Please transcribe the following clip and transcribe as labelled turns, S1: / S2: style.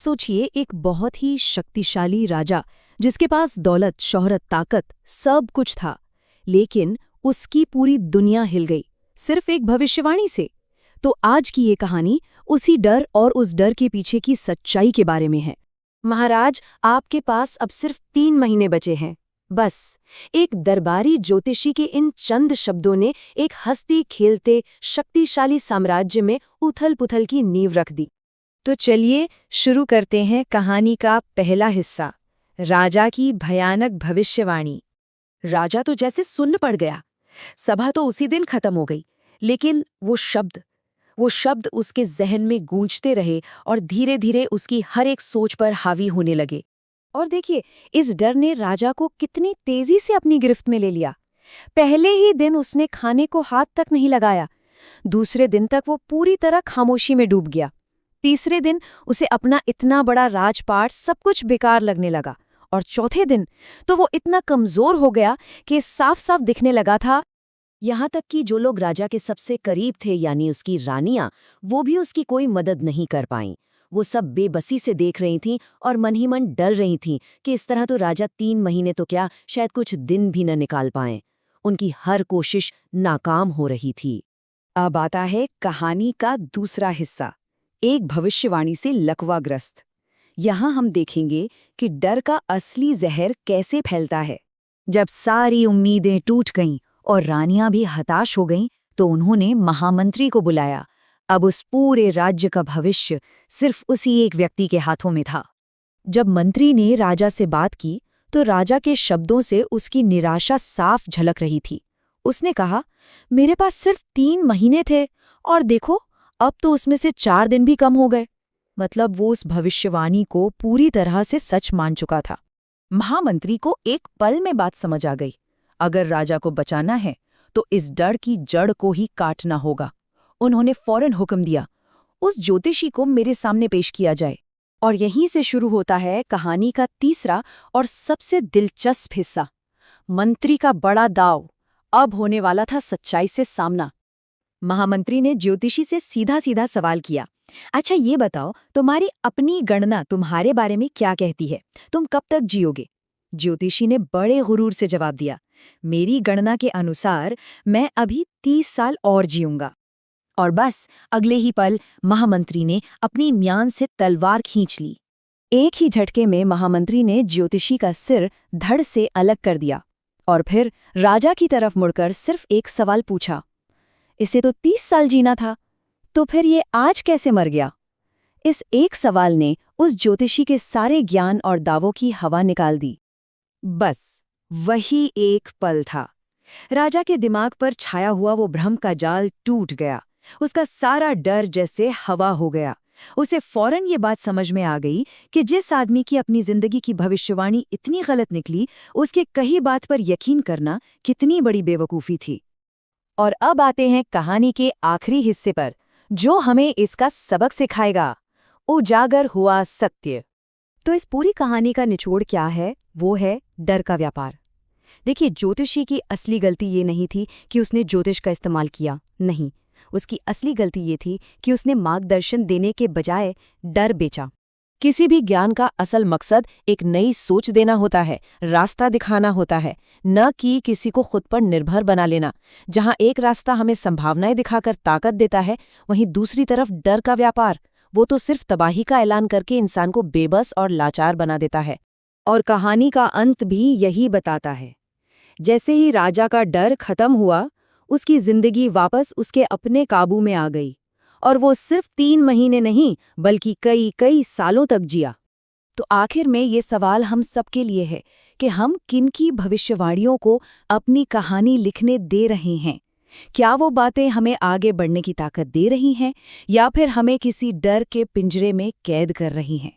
S1: सोचिए एक बहुत ही शक्तिशाली राजा जिसके पास दौलत, शोहरत, ताकत सब कुछ था, लेकिन उसकी पूरी दुनिया हिल गई सिर्फ एक भविष्यवाणी से। तो आज की ये कहानी उसी डर और उस डर के पीछे की सच्चाई के बारे में है। महाराज, आपके पास अब सिर्फ 3 महीने बचे हैं। बस एक दरबारी ज्योतिषी के इन चंद शब्दों ने एक हंसते खेलते शक्तिशाली साम्राज्य में उथल-पुथल की नींव रख दी। तो चलिए शुरू करते हैं कहानी का पहला हिस्सा, राजा की भयानक भविष्यवाणी। राजा तो जैसे सुन्न पड़ गया। सभा तो उसी दिन खत्म हो गई, लेकिन वो शब्द उसके जहन में गूंजते रहे और धीरे धीरे उसकी हर एक सोच पर हावी होने लगे। और देखिए, इस डर ने राजा को कितनी तेजी से अपनी गिरफ्त में ले लिया। पहले ही दिन उसने खाने को हाथ तक नहीं लगाया। दूसरे दिन तक वो पूरी तरह खामोशी में डूब गया। तीसरे दिन उसे अपना इतना बड़ा राजपाट सब कुछ बेकार लगने लगा। और चौथे दिन तो वो इतना कमजोर हो गया कि साफ साफ दिखने लगा था। यहाँ तक कि जो लोग राजा के सबसे करीब थे, यानी उसकी रानियां, वो भी उसकी कोई मदद नहीं कर पाईं। वो सब बेबसी से देख रही थीं और मन ही मन डर रही थीं कि इस तरह तो राजा 3 महीने तो क्या, शायद कुछ दिन भी न निकाल पाएं। उनकी हर कोशिश नाकाम हो रही थी। अब आता है कहानी का दूसरा हिस्सा, एक भविष्यवाणी से लकवाग्रस्त। यहाँ हम देखेंगे कि डर का असली जहर कैसे फैलता है। जब सारी उम्मीदें टूट गईं और रानियां भी हताश हो गईं, तो उन्होंने महामंत्री को बुलाया। अब उस पूरे राज्य का भविष्य सिर्फ उसी एक व्यक्ति के हाथों में था। जब मंत्री ने राजा से बात की, तो राजा के शब्दों से उसकी निराशा साफ झलक रही थी। उसने कहा, मेरे पास सिर्फ 3 महीने थे और देखो, अब तो उसमें से 4 दिन भी कम हो गए। मतलब वो उस भविष्यवाणी को पूरी तरह से सच मान चुका था। महामंत्री को एक पल में बात समझ आ गई। अगर राजा को बचाना है तो इस डर की जड़ को ही काटना होगा। उन्होंने फौरन हुक्म दिया, उस ज्योतिषी को मेरे सामने पेश किया जाए। और यहीं से शुरू होता है कहानी का तीसरा और सबसे दिलचस्प हिस्सा, मंत्री का बड़ा दाव। अब होने वाला था सच्चाई से सामना। महामंत्री ने ज्योतिषी से सीधा सीधा सवाल किया, अच्छा ये बताओ, तुम्हारी अपनी गणना तुम्हारे बारे में क्या कहती है? तुम कब तक जियोगे? ज्योतिषी ने बड़े गुरूर से जवाब दिया, मेरी गणना के अनुसार मैं अभी 30 साल और जीऊंगा। और बस अगले ही पल महामंत्री ने अपनी म्यान से तलवार खींच ली। एक ही झटके में महामंत्री ने ज्योतिषी का सिर धड़ से अलग कर दिया और फिर राजा की तरफ मुड़कर सिर्फ एक सवाल पूछा, इसे तो 30 साल जीना था, तो फिर ये आज कैसे मर गया? इस एक सवाल ने उस ज्योतिषी के सारे ज्ञान और दावों की हवा निकाल दी। बस वही एक पल था। राजा के दिमाग पर छाया हुआ वो भ्रम का जाल टूट गया। उसका सारा डर जैसे हवा हो गया। उसे फौरन ये बात समझ में आ गई कि जिस आदमी की अपनी जिंदगी की भविष्यवाणी इतनी गलत निकली, उसके कही बात पर यकीन करना कितनी बड़ी बेवकूफ़ी थी। और अब आते हैं कहानी के आखिरी हिस्से पर, जो हमें इसका सबक सिखाएगा, उजागर हुआ सत्य। तो इस पूरी कहानी का निचोड़ क्या है? वो है डर का व्यापार। देखिए, ज्योतिषी की असली गलती ये नहीं थी कि उसने ज्योतिष का इस्तेमाल किया, नहीं, उसकी असली गलती ये थी कि उसने मार्गदर्शन देने के बजाय डर बेचा। किसी भी ज्ञान का असल मकसद एक नई सोच देना होता है, रास्ता दिखाना होता है, न कि किसी को खुद पर निर्भर बना लेना। जहां एक रास्ता हमें संभावनाएं दिखाकर ताकत देता है, वहीं दूसरी तरफ डर का व्यापार, वो तो सिर्फ तबाही का ऐलान करके इंसान को बेबस और लाचार बना देता है। और कहानी का अंत भी यही बताता है। जैसे ही राजा का डर खत्म हुआ, उसकी जिंदगी वापस उसके अपने काबू में आ गई और वो सिर्फ 3 महीने नहीं, बल्कि कई सालों तक जिया। तो आखिर में ये सवाल हम सबके लिए है कि हम किनकी भविष्यवाणियों को अपनी कहानी लिखने दे रहे हैं? क्या वो बातें हमें आगे बढ़ने की ताकत दे रही हैं, या फिर हमें किसी डर के पिंजरे में कैद कर रही हैं?